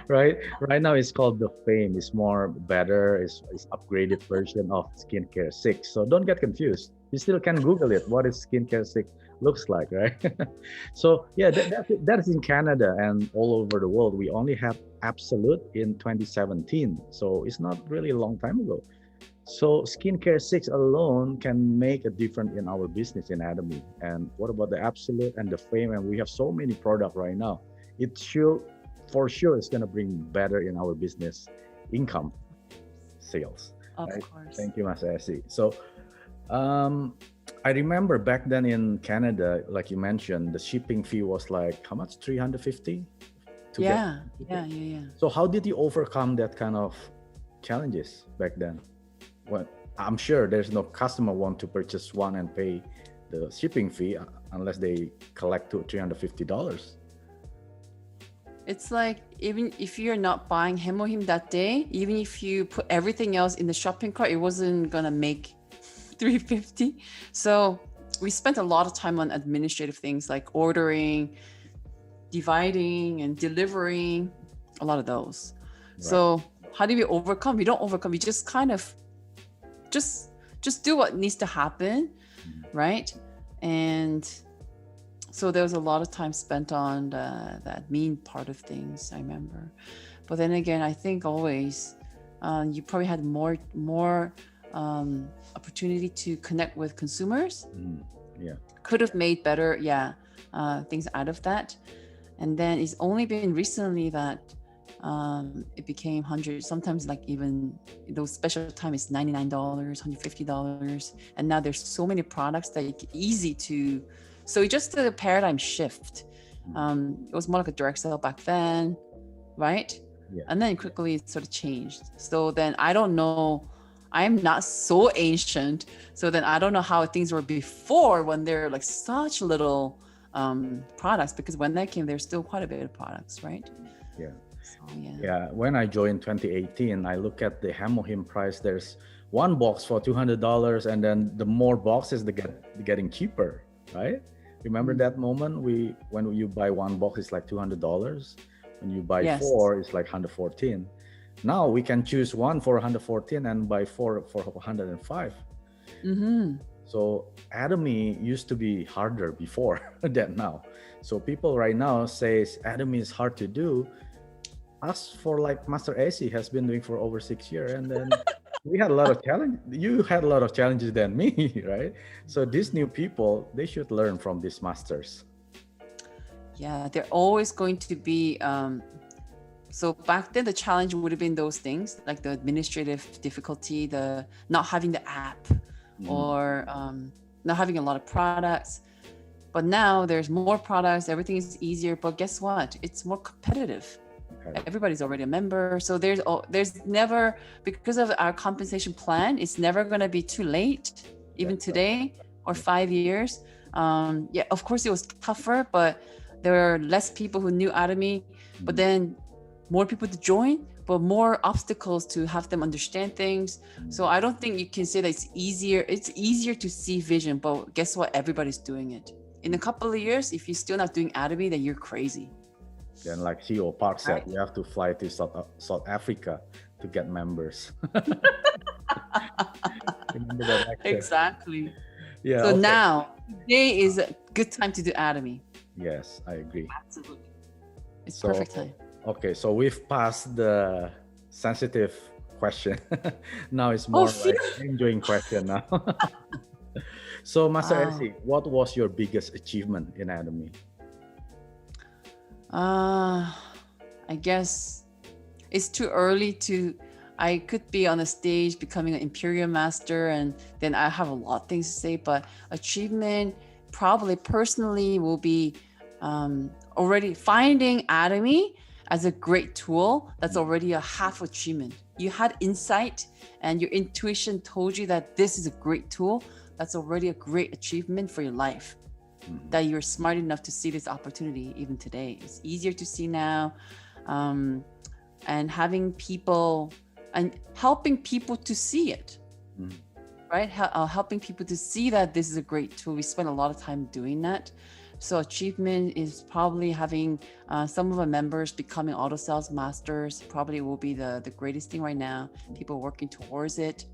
Right now it's called The Fame. It's more better, it's upgraded version of Skincare 6. So don't get confused. You still can Google it, what is Skincare 6 looks like, right? So yeah, that is in Canada, and all over the world. We only have Absolute in 2017, so it's not really a long time ago. So Skincare 6 alone can make a difference in our business in Atomy. And what about the Absolute and the Fame? And we have so many products right now. It should, for sure, it's going to bring better in our business income, sales. Of course. Thank you, Master Essie. So I remember back then in Canada, like you mentioned, the shipping fee was like, how much? 350? Yeah. So how did you overcome that kind of challenges back then? Well, I'm sure there's no customer want to purchase one and pay the shipping fee unless they collect to $350. It's like, even if you're not buying Hemohim that day, even if you put everything else in the shopping cart, it wasn't gonna make $350. So we spent a lot of time on administrative things like ordering, dividing, and delivering, a lot of those. Right. So how do we overcome? We don't overcome. We just kind of just do what needs to happen. right? And so there was a lot of time spent on that mean part of things, I remember. But then again, I think always you probably had more opportunity to connect with consumers. Yeah. Could have made better, things out of that. And then it's only been recently that it became 100, sometimes like even those special time is $99, $150. And now there's so many products that it's easy to, so it just a paradigm shift. It was more like a direct sale back then, right? Yeah. And then quickly it sort of changed. So then I don't know, I'm not so ancient. So then I don't know how things were before when they're like such little products, because when that came, there's still quite a bit of products, right? Yeah. So, Yeah. When I joined 2018, I look at the Hemohim price. There's one box for $200, and then the more boxes, they're getting cheaper, right? Remember that moment when you buy one box, it's like $200. When you buy four, it's like 114. Now we can choose one for 114 and buy four for 105. So Atomy used to be harder before than now. So people right now says Atomy is hard to do. As for like Master Essie has been doing for over 6 years, and then we had a lot of challenge. You had a lot of challenges than me, right? So these new people, they should learn from these masters. Yeah, they're always going to be. So back then, the challenge would have been those things like the administrative difficulty, the not having the app, or not having a lot of products. But now there's more products, everything is easier. But guess what? It's more competitive. Everybody's already a member. So there's never, because of our compensation plan, it's never going to be too late, even today or 5 years. Of course it was tougher, but there were less people who knew Atomy, but then more people to join, but more obstacles to have them understand things. So I don't think you can say that it's easier. It's easier to see vision, but guess what? Everybody's doing it. In a couple of years, if you're still not doing Atomy, then you're crazy. Then like CEO Park said, you have to fly to South Africa to get members. Remember that actor? Exactly. Yeah. So now, today is a good time to do Atomy. Yes, I agree. Absolutely. It's perfect time. Okay, so we've passed the sensitive question. Now it's more like enjoying question now. So Master Essie, what was your biggest achievement in Atomy? I guess it's too early to, I could be on a stage becoming an Imperial Master, and then I have a lot of things to say, but achievement probably personally will be already finding Atomy as a great tool. That's already a half achievement. You had insight and your intuition told you that this is a great tool. That's already a great achievement for your life. That you're smart enough to see this opportunity even today. It's easier to see now. And having people and helping people to see it, right? Helping people to see that this is a great tool. We spend a lot of time doing that. So achievement is probably having some of our members becoming auto sales masters. Probably will be the greatest thing right now. People working towards it.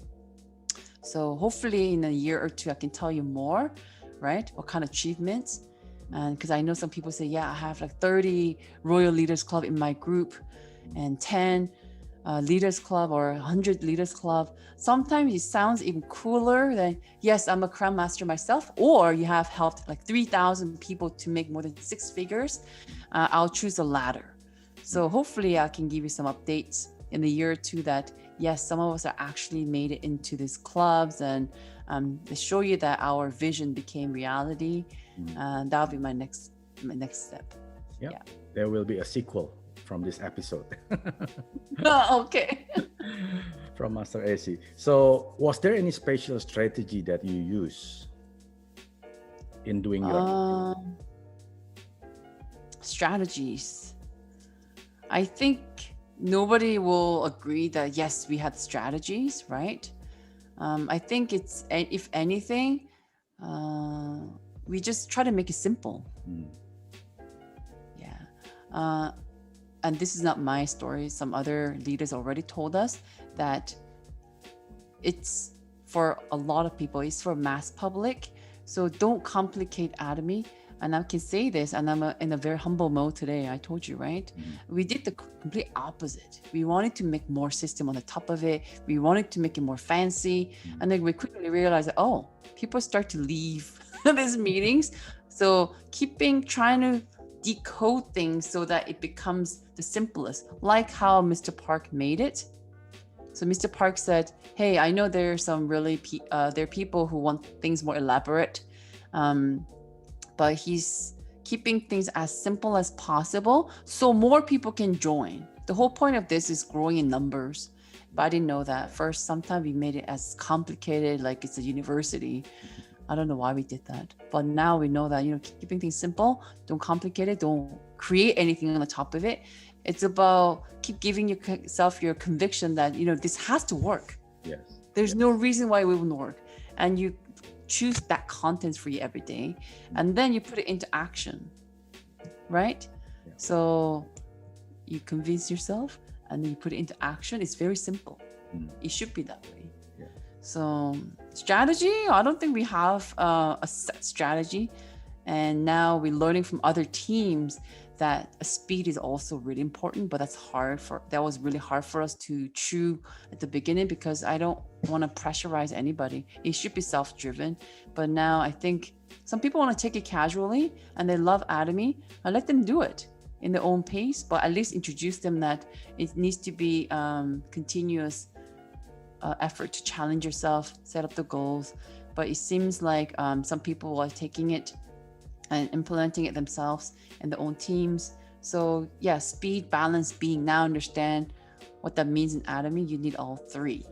So hopefully in a year or two, I can tell you more, right? What kind of achievements? And because I know some people say, yeah, I have like 30 Royal Leaders Club in my group and 10 Leaders Club or 100 Leaders Club. Sometimes it sounds even cooler than, yes, I'm a Crown Master myself, or you have helped like 3,000 people to make more than 6 figures. I'll choose the latter. So hopefully I can give you some updates in the year or two that, yes, some of us are actually made it into these clubs, and they show you that our vision became reality. That'll be my next step. Yeah. There will be a sequel from this episode. Okay. From Master Essie. So was there any special strategy that you use in doing your strategies? I think nobody will agree that yes, we had strategies, right? I think it's, if anything, we just try to make it simple. Yeah. And this is not my story. Some other leaders already told us that it's for a lot of people, it's for mass public. So don't complicate Atomy. And I can say this, and I'm in a very humble mode today. I told you, right? We did the complete opposite. We wanted to make more system on the top of it. We wanted to make it more fancy. And then we quickly realized that, oh, people start to leave these meetings. So trying to decode things so that it becomes the simplest, like how Mr. Park made it. So Mr. Park said, hey, I know there are some there are people who want things more elaborate. But he's keeping things as simple as possible so more people can join. The whole point of this is growing in numbers. But I didn't know that. First, sometimes we made it as complicated, like it's a university. I don't know why we did that. But now we know that, keeping things simple, don't complicate it, don't create anything on the top of it. It's about keep giving yourself your conviction that, this has to work. Yes. There's no reason why it wouldn't work. And you choose that content for you every day, and then you put it into action, right? Yeah. So you convince yourself and then you put it into action. It's very simple. It should be that way. Yeah. So strategy, I don't think we have a set strategy. And now we're learning from other teams that speed is also really important, but that was really hard for us to chew at the beginning, because I don't want to pressurize anybody. It should be self-driven. But now I think some people want to take it casually and they love Atomy. I let them do it in their own pace, but at least introduce them that it needs to be continuous effort to challenge yourself, set up the goals. But it seems like some people are taking it and implementing it themselves in their own teams. So yeah, speed, balance, being. Now understand what that means in Atomy. You need all three,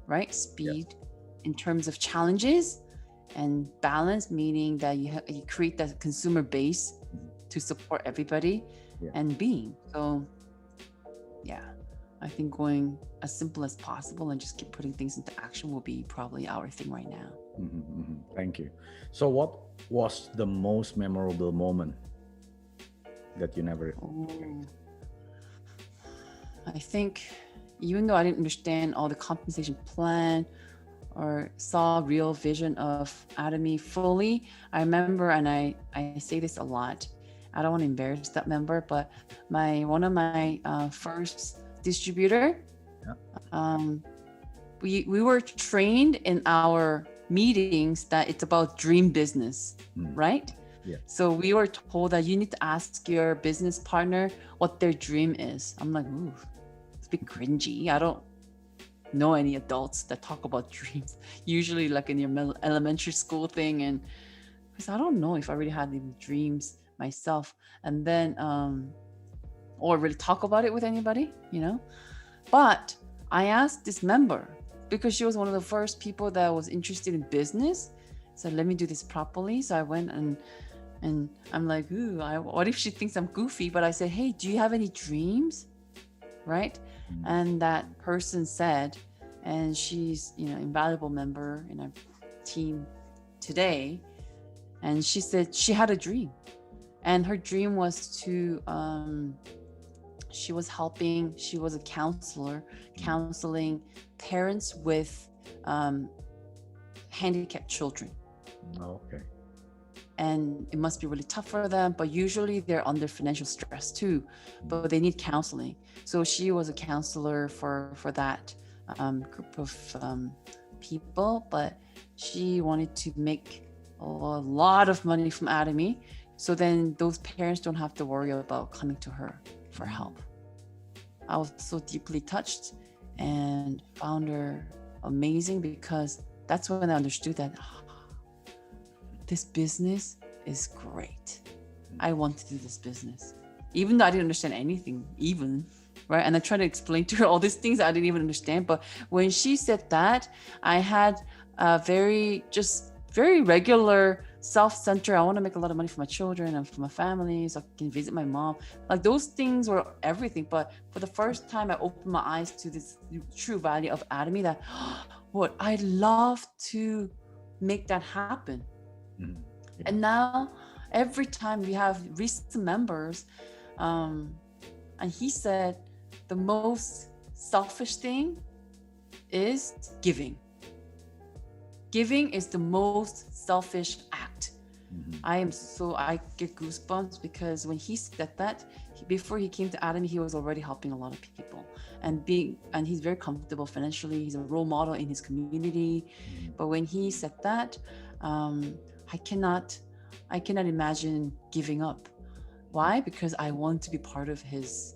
right? Speed in terms of challenges, and balance, meaning that you create that consumer base to support everybody, and being. So yeah, I think going as simple as possible and just keep putting things into action will be probably our thing right now. Thank you. So what was the most memorable moment that you never I think even though I didn't understand all the compensation plan or saw real vision of Atomy fully, I remember, and I say this a lot, I don't want to embarrass that member, but one of my first distributor, we were trained in our meetings that it's about dream business, right? Yeah. So we were told that you need to ask your business partner what their dream is. I'm like, ooh, it's a bit cringy. I don't know any adults that talk about dreams. Usually like in your elementary school thing. And because I don't know if I really had any dreams myself. And then, or really talk about it with anybody, But I asked this member, because she was one of the first people that was interested in business. So let me do this properly. So I went and I'm like, ooh, what if she thinks I'm goofy? But I said, hey, do you have any dreams? Right? And that person said, and she's, invaluable member in our team today. And she said she had a dream, and her dream was to, she was a counselor, counseling parents with handicapped children. Okay. And it must be really tough for them, but usually they're under financial stress too, but they need counseling. So she was a counselor for that group of people, but she wanted to make a lot of money from Atomy. So then those parents don't have to worry about coming to her for help. I was so deeply touched and found her amazing, because that's when I understood that this business is great. I want to do this business, even though I didn't understand anything, right? And I tried to explain to her all these things I didn't even understand. But when she said that, I had a very regular self-centered, I want to make a lot of money for my children and for my family so I can visit my mom. Like those things were everything. But for the first time, I opened my eyes to this true value of Atomy, that what I'd love to make that happen. And now every time we have recent members, and he said the most selfish thing is giving. giving is the most selfish act. Mhm. I get goosebumps because when he said that, before he came to Atomy, he was already helping a lot of people and he's very comfortable financially. He's a role model in his community. Mhm. But when he said that, um, I cannot, I cannot imagine giving up. Why? Because I want to be part of his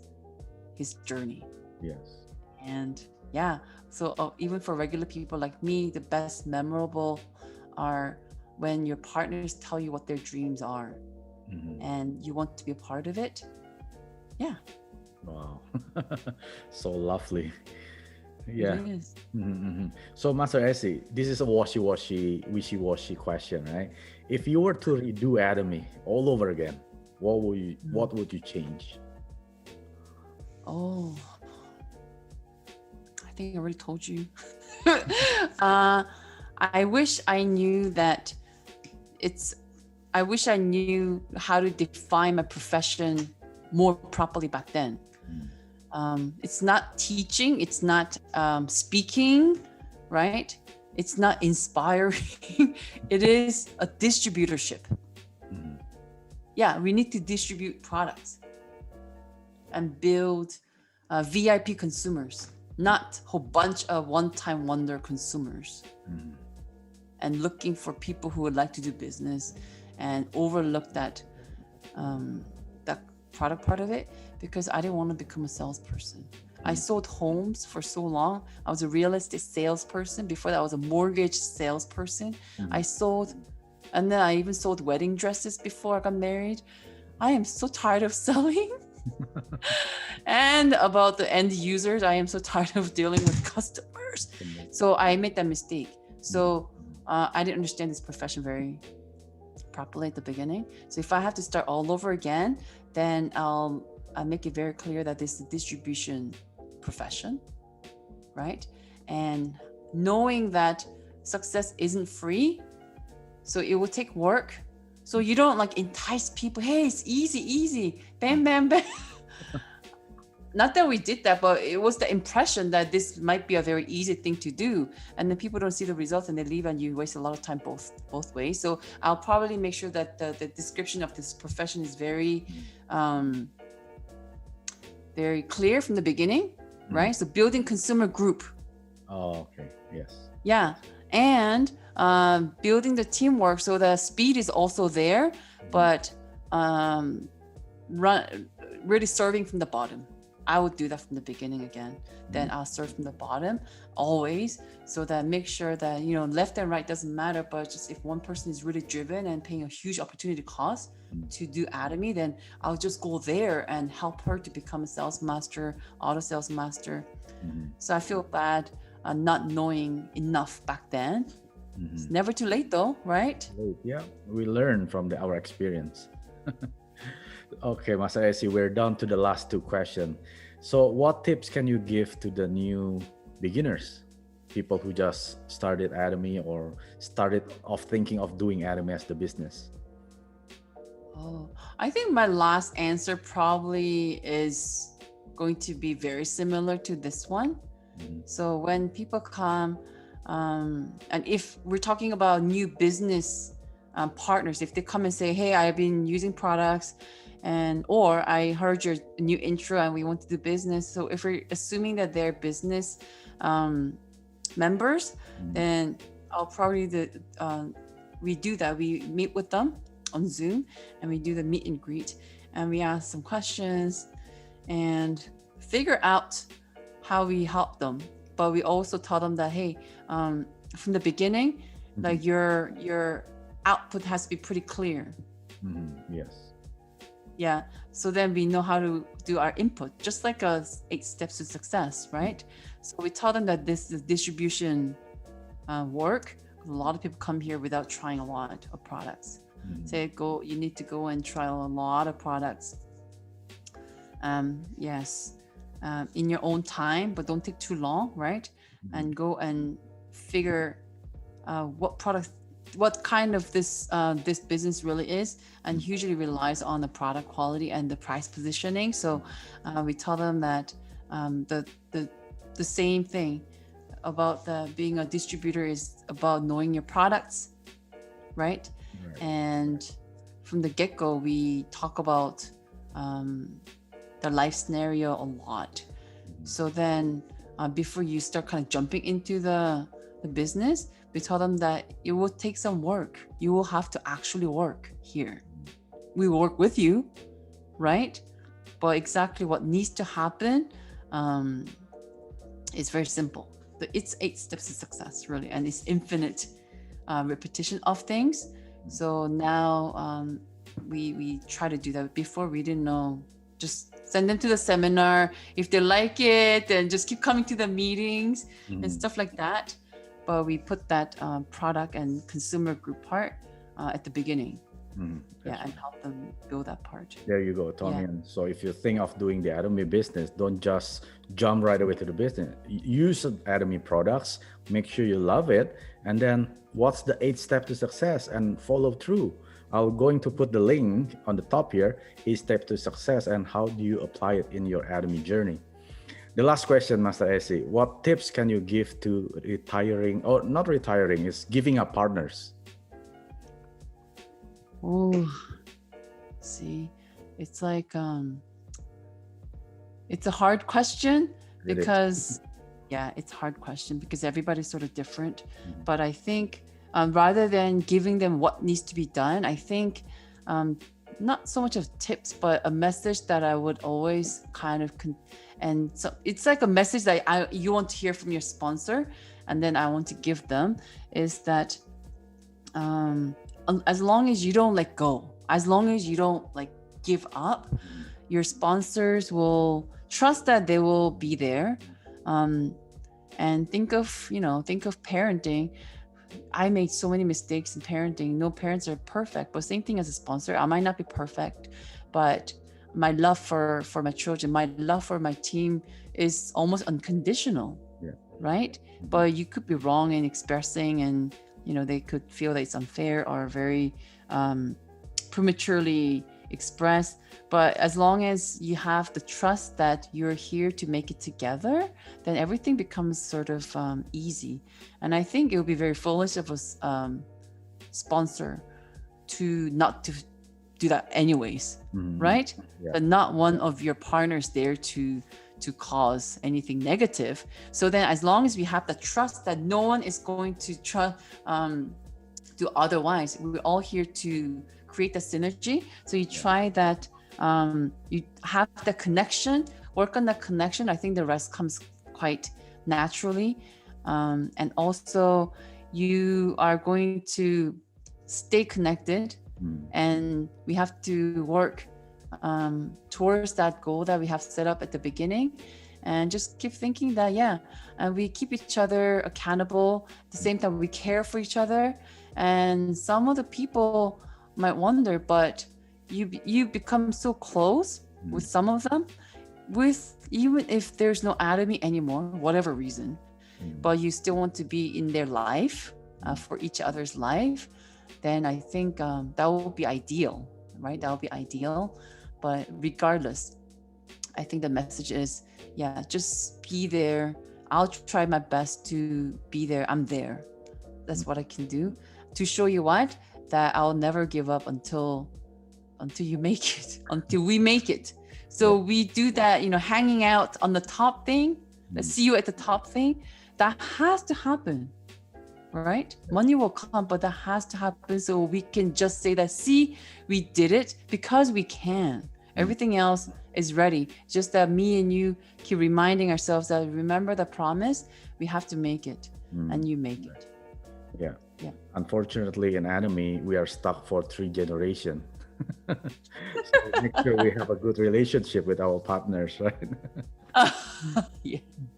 journey. Yes. And yeah, so even for regular people like me, the best memorable are when your partners tell you what their dreams are Mhm. and you want to be a part of it. Yeah, Wow. So lovely. it Yeah. is. So, Master Essie, this is a wishy-washy question, right? If you were to redo Atomy all over again, Mm. what would you change? Oh, I think I already told you. uh, I wish I knew that it's, I wish I knew how to define my profession more properly back then. Mm. It's not teaching, it's not speaking, right? It's not inspiring. It is a distributorship. Mhm. Yeah, we need to distribute products and build VIP consumers, not a whole bunch of one-time wonder consumers. Mhm. And looking for people who would like to do business and overlook that product part of it because I didn't want to become a salesperson. I sold homes for so long. I was a real estate salesperson. Before that, I was a mortgage salesperson. I sold, and then I even sold wedding dresses before I got married. I am so tired of selling. And about the end users, I am so tired of dealing with customers. So I made that mistake. So I didn't understand this profession very properly at the beginning. So if I have to start all over again, then I'll make it very clear that this is a distribution profession, right? And knowing that success isn't free, so it will take work. So you don't like entice people, hey, it's easy, bam, bam, bam. Not that we did that, but it was the impression that this might be a very easy thing to do, and then people don't see the results and they leave, and you waste a lot of time both ways. So I'll probably make sure that the description of this profession is very very clear from the beginning, right? So building consumer group. Oh, okay. Yes. Yeah, and building the teamwork so the speed is also there, but really serving from the bottom. I would do that from the beginning again. Then I'll serve from the bottom always, so that make sure that, you know, left and right doesn't matter, but just if one person is really driven and paying a huge opportunity cost to do Atomy, then I'll just go there and help her to become a sales master, auto sales master. So I feel bad not knowing enough back then. It's never too late though, right? Yeah, we learn from our experience. Okay, Master Essie, we're down to the last two questions. So what tips can you give to the new beginners, people who just started Atomy or started off thinking of doing Atomy as the business? Oh, I think my last answer probably is going to be very similar to this one. So when people come, and if we're talking about new business partners, if they come and say, hey, I've been using products, and or I heard your new intro and we want to do business. So if we're assuming that they're business members, then I'll probably we do that. We meet with them on Zoom and we do the meet and greet, and we ask some questions and figure out how we help them. But we also tell them that, hey, from the beginning, like your output has to be pretty clear. Yes. Yeah. So then we know how to do our input, just like 8 steps to success, right? So we tell them that this is distribution work. A lot of people come here without trying a lot of products. Say you need to go and try a lot of products. Yes. In your own time, but don't take too long, right? And go and figure what kind of this business really is, and usually relies on the product quality and the price positioning. So we tell them that the same thing. about the being a distributor is about knowing your products, right? Right. And from the get-go, we talk about the life scenario a lot. So then before you start kind of jumping into the business, we tell them that it will take some work. You will have to actually work here. We will work with you, right? But exactly what needs to happen is very simple. It's 8 steps to success, really, and it's infinite repetition of things. So now we try to do that. Before we didn't know, just send them to the seminar. If they like it, then just keep coming to the meetings and stuff like that. But we put that product and consumer group part at the beginning. And help them build that part. There you go, Tommy. And so if you think of doing the Atomy business, don't just jump right away to the business. Use Atomy products, make sure you love it, and then what's the 8 steps to success, and follow through. I'm going to put the link on the top here, 8 steps to success, and how do you apply it in your Atomy journey. The last question, Master Essie, what tips can you give to retiring, or not retiring, is giving up partners? Oh, see, it's like, it's a hard question because, it's a hard question because everybody's sort of different. But I think rather than giving them what needs to be done, I think not so much of tips, but a message that I would always kind of, and so it's like a message that you want to hear from your sponsor, and then I want to give them is that as long as you don't let go, as long as you don't like give up, your sponsors will trust that they will be there. And think of parenting. I made so many mistakes in parenting. No parents are perfect, but same thing as a sponsor. I might not be perfect, but my love for my children, my love for my team is almost unconditional, right? But you could be wrong in expressing, and they could feel that it's unfair or very prematurely expressed. But as long as you have the trust that you're here to make it together, then everything becomes sort of easy. And I think it would be very foolish of a sponsor to not to do that anyways, right? But not one of your partners there to cause anything negative. So then as long as we have the trust that no one is going to try do otherwise, we're all here to create the synergy. So you try that, you have the connection, work on the connection. I think the rest comes quite naturally. And also you are going to stay connected, and we have to work towards that goal that we have set up at the beginning, and just keep thinking that we keep each other accountable. At the same time, we care for each other. And some of the people might wonder, but you become so close with some of them, with even if there's no Atomy anymore, whatever reason, but you still want to be in their life, for each other's life, then I think that would be ideal, right? That would be ideal. But regardless, I think the message is, just be there. I'll try my best to be there. I'm there. That's what I can do to show you that I'll never give up until you make it, until we make it. So we do that, hanging out on the top thing, let's see you at the top thing. That has to happen, right? Money will come, but that has to happen so we can just say that, see, we did it because we can. Everything else is ready. Just that me and you keep reminding ourselves that, remember the promise, we have to make it, and you make it. Yeah. Unfortunately, in Atomy, we are stuck for 3 generations. So make sure we have a good relationship with our partners, right?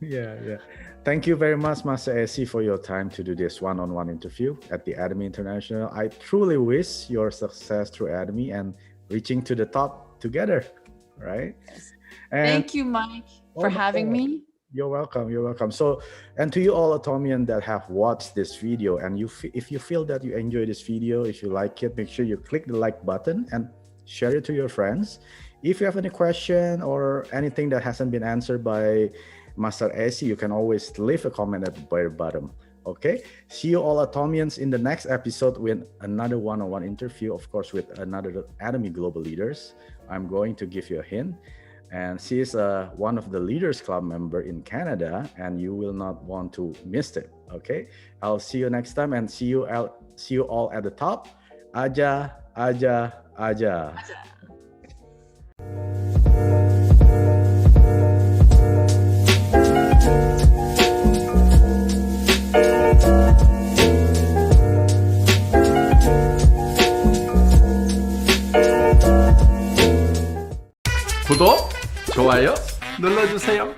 Yeah. Thank you very much, Master Essie, for your time to do this one-on-one interview at the Atomy International. I truly wish your success through Atomy and reaching to the top together, right? Yes. And thank you, Mike, for having me. You're welcome. So, and to you all Atomians that have watched this video, and if you feel that you enjoy this video, if you like it, make sure you click the like button and share it to your friends. If you have any question or anything that hasn't been answered by Master Essie, you can always leave a comment at the very bottom. Okay, see you all Atomians in the next episode with another one-on-one interview, of course, with another Atomy global leaders. I'm going to give you a hint, and she is one of the Leaders Club member in Canada, and you will not want to miss it. Okay, I'll see you next time, and see you all at the top. Aja, aja, aja. 구독, 좋아요 눌러주세요.